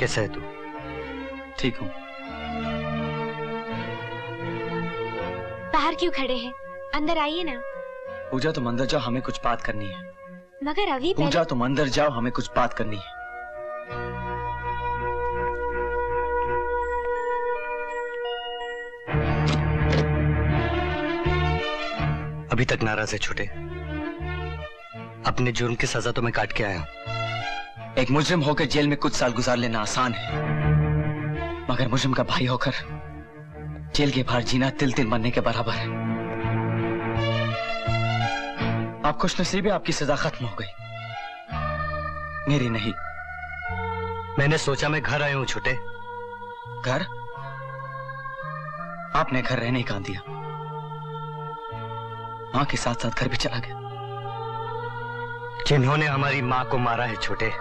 कैसा है तू? ठीक हूँ। बाहर क्यों खड़े हैं? अंदर आइए ना। पूजा तुम अंदर जाओ, हमें कुछ बात करनी है। मगर अभी पूजा तुम अंदर जाओ, हमें कुछ बात करनी है। अभी तक नाराज है छोटे? अपने जुर्म की सजा तो मैं काट के आया हूं। एक मुजरिम होकर जेल में कुछ साल गुजार लेना आसान है, मगर मुजरिम का भाई होकर जेल के बाहर जीना तिल तिल मरने के बराबर है। आप खुशनसीब है, आपकी सजा खत्म हो गई, मेरी नहीं। मैंने सोचा मैं घर आया हूं छोटे। घर? आपने घर रहने ही कहां दिया? मां के साथ साथ घर भी चला गया। जिन्होंने हमारी मां को मारा है छोटे,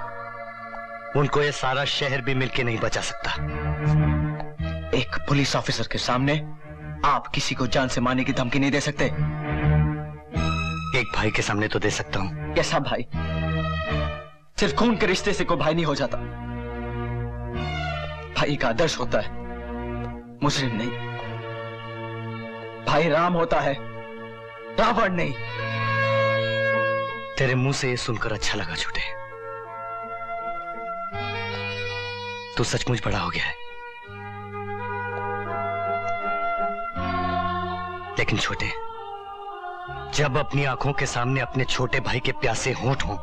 उनको ये सारा शहर भी मिलके नहीं बचा सकता। एक पुलिस ऑफिसर के सामने आप किसी को जान से मारने की धमकी नहीं दे सकते। एक भाई के सामने तो दे सकता हूं। कैसा भाई? सिर्फ खून के रिश्ते से कोई भाई नहीं हो जाता। भाई का आदर्श होता है, मुजरिम नहीं। भाई राम होता है, रावण नहीं। तेरे मुंह से ये सुनकर अच्छा लगा छोटे। तू सचमुच बड़ा हो गया है। लेकिन छोटे, जब अपनी आंखों के सामने अपने छोटे भाई के प्यासे होंठ हो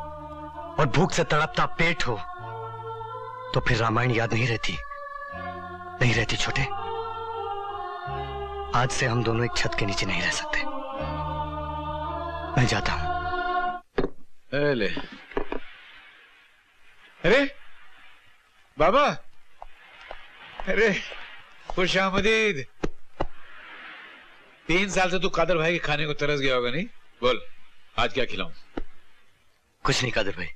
और भूख से तड़पता पेट हो, तो फिर रामायण याद नहीं रहती? नहीं रहती छोटे। आज से हम दोनों एक छत के नीचे नहीं रह सकते। मैं जाता हूं। ले। अरे बाबा, अरे खुश आमदीद। 3 साल से तू कादर भाई के खाने को तरस गया होगा, नहीं? बोल, आज क्या खिलाऊं? कुछ नहीं कादर भाई,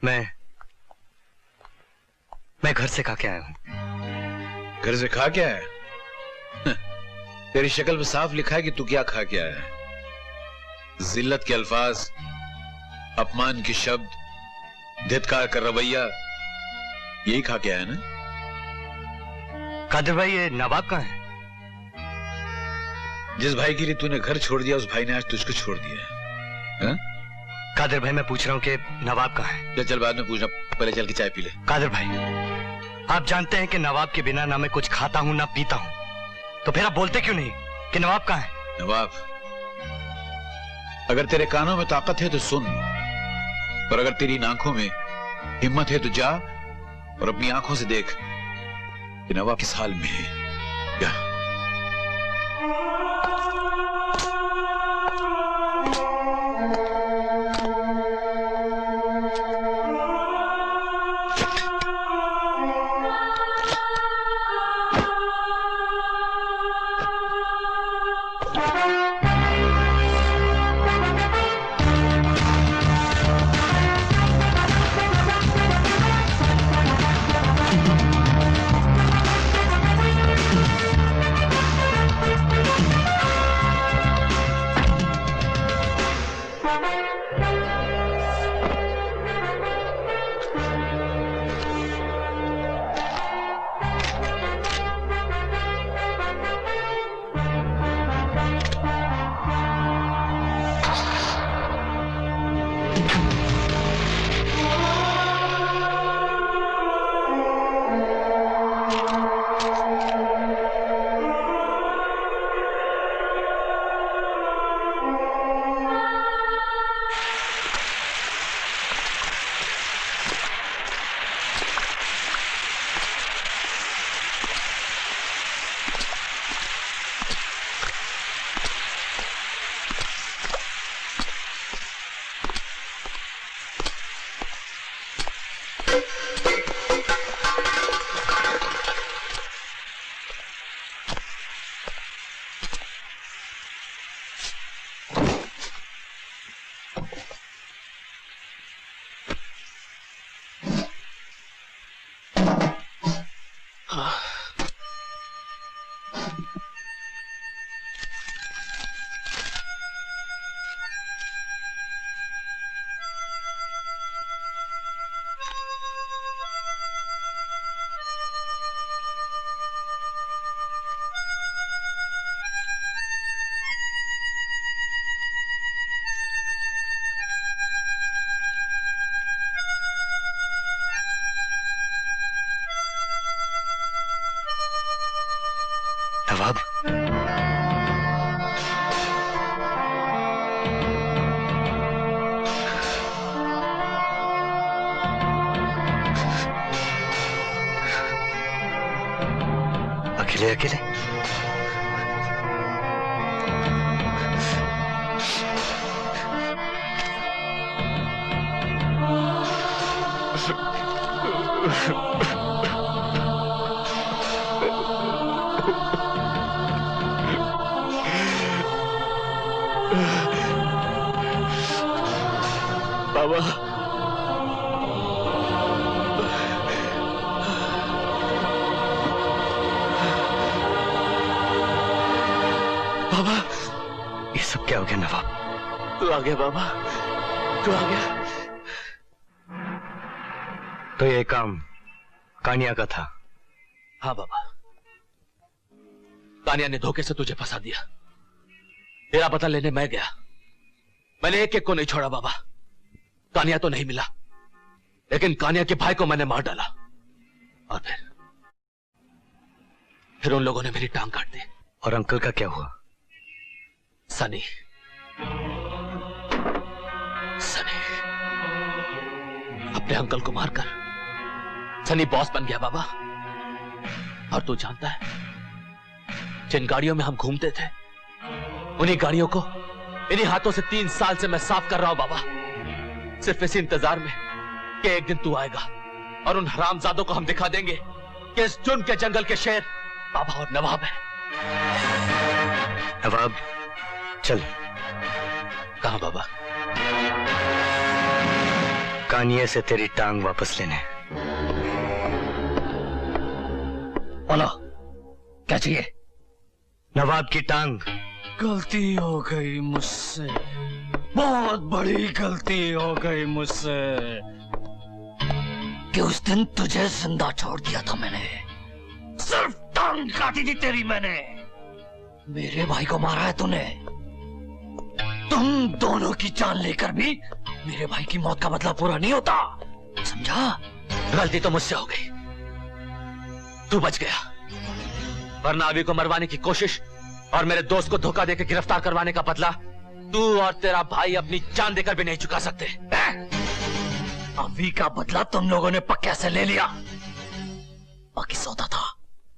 मैं घर से खा के आया हूं। घर से खा के आया? तेरी शक्ल पे साफ लिखा है कि तू क्या खा के आया है। जिल्लत के अल्फाज, अपमान के शब्द, धिक्कार का रवैया, यही खा के आया ना? कादर भाई, ये नवाब कहाँ है? जिस भाई के लिए तूने घर छोड़ दिया, उस भाई ने आज तुझको छोड़ दिया है। कादर भाई, मैं पूछ रहा हूँ कि नवाब कहाँ है? चल बाद में पूछना, पहले चल के चाय पी ले। कादर भाई, आप जानते हैं कि नवाब के बिना ना मैं कुछ खाता हूं ना पीता हूं, तो फिर आप बोलते क्यों नहीं कि नवाब कहाँ है? नवाब, अगर तेरे कानों में ताकत है तो सुन, और अगर तेरी आंखों में हिम्मत है तो जा और अपनी आंखों से देख कि नवाब किस हाल में है। क्या? नवाब, अकेले अकेले बाबा, बाबा, ये सब क्या हो गया नवाब? तू आ गया बाबा, तू आ गया। तो ये काम कानिया का था? हाँ बाबा, कानिया ने धोखे से तुझे फंसा दिया। तेरा पता लेने मैं गया, मैंने एक एक को नहीं छोड़ा बाबा। कानिया तो नहीं मिला, लेकिन कानिया के भाई को मैंने मार डाला। और फिर उन लोगों ने मेरी टांग काट दी। और अंकल का क्या हुआ? सनी, सनी अपने अंकल को मारकर सनी बॉस बन गया बाबा। और तू जानता है, जिन गाड़ियों में हम घूमते थे, उन्हीं गाड़ियों को इन्हीं हाथों से 3 साल से मैं साफ कर रहा हूं बाबा, सिर्फ इसी इंतजार में कि एक दिन तू आएगा और उन हरामजादों को हम दिखा देंगे कि इस जुर्म के जंगल के शेर बाबा और नवाब है। नवाब, चल। कहां बाबा? कानिया से तेरी टांग वापस लेने। बोलो, क्या चाहिए? नवाब की टांग। गलती हो गई मुझसे, बहुत बड़ी गलती हो गई मुझसे कि उस दिन तुझे जिंदा छोड़ दिया था मैंने। सिर्फ टांग काटी थी तेरी मैंने। मेरे भाई को मारा है तूने। तुम दोनों की जान लेकर भी मेरे भाई की मौत का बदला पूरा नहीं होता, समझा? गलती तो मुझसे हो गई, तू बच गया, वरना अभी को मरवाने की कोशिश और मेरे दोस्त को धोखा देकर गिरफ्तार करवाने का बदला तू और तेरा भाई अपनी जान देकर भी नहीं चुका सकते। अभी का बदला तुम लोगों ने पक्के से ले लिया, बाकी सौदा था,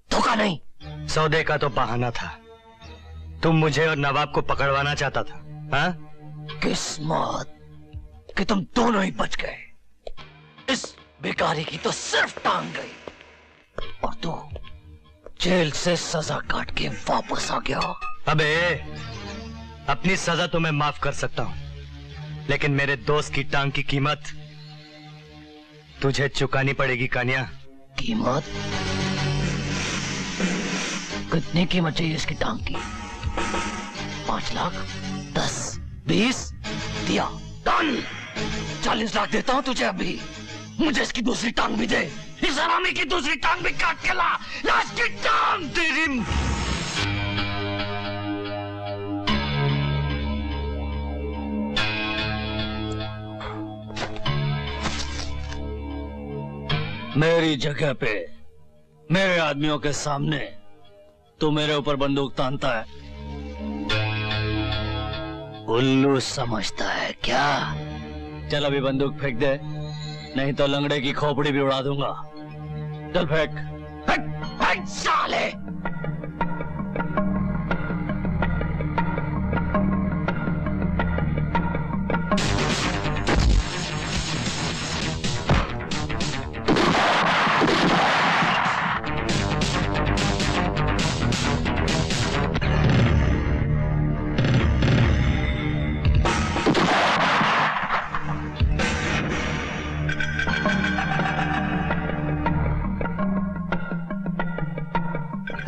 धोखा नहीं। सौदे का तो बहाना था, तुम मुझे और नवाब को पकड़वाना चाहता था। हाँ? किस्मत कि तुम दोनों ही बच गए। इस बेकारी की तो सिर्फ टांग गई और तू जेल से सजा काट के वापस आ गया। अबे, अपनी सजा तो मैं माफ कर सकता हूं, लेकिन मेरे दोस्त की टांग की कीमत तुझे चुकानी पड़ेगी कानिया। कीमत? कितनी कीमत चाहिए इसकी टांग की? 5 लाख, 10, 20 दिया, डन। 40 लाख देता हूं तुझे अभी। मुझे इसकी दूसरी टांग भी दे, इस हरामी की दूसरी टांग भी काट के ला। लाश की टांग तेरी। मेरी जगह पे, मेरे आदमियों के सामने तू मेरे ऊपर बंदूक तानता है, उल्लू समझता है क्या? चल अभी बंदूक फेंक दे, नहीं तो लंगड़े की खोपड़ी भी उड़ा दूंगा। चल फेंक, फेंक, फेंक साले।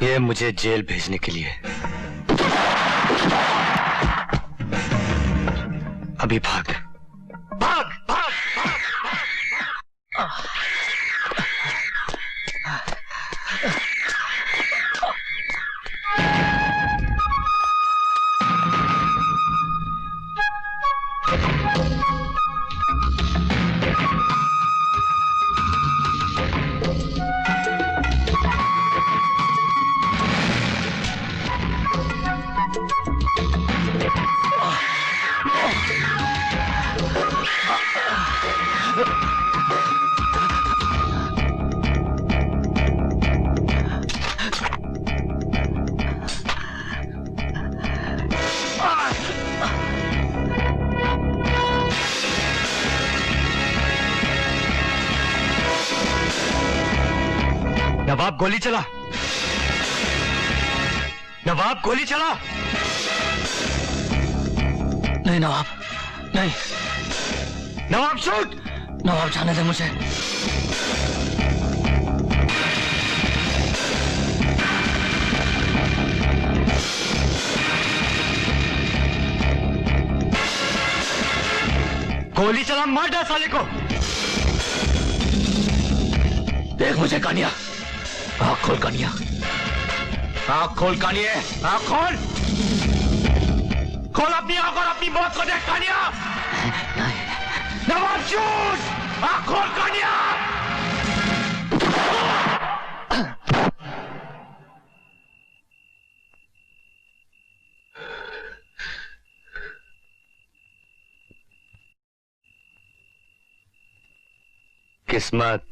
ये मुझे जेल भेजने के लिए। अभी भाग, भाग, भाग, भाग। नवाब गोली चला, नवाब गोली चला। नहीं नवाब, नहीं नवाब शूट। नवाब, जाने दे मुझे। गोली चला, मार डाल साले को। देख मुझे कानिया, आँख खोल कानिया, आँख खोल कानिया, आँख खोल, खोल अपनी आंख और अपनी मौत को देख कानिया। नवाब शूट, आंख खोल कानिया। किस्मत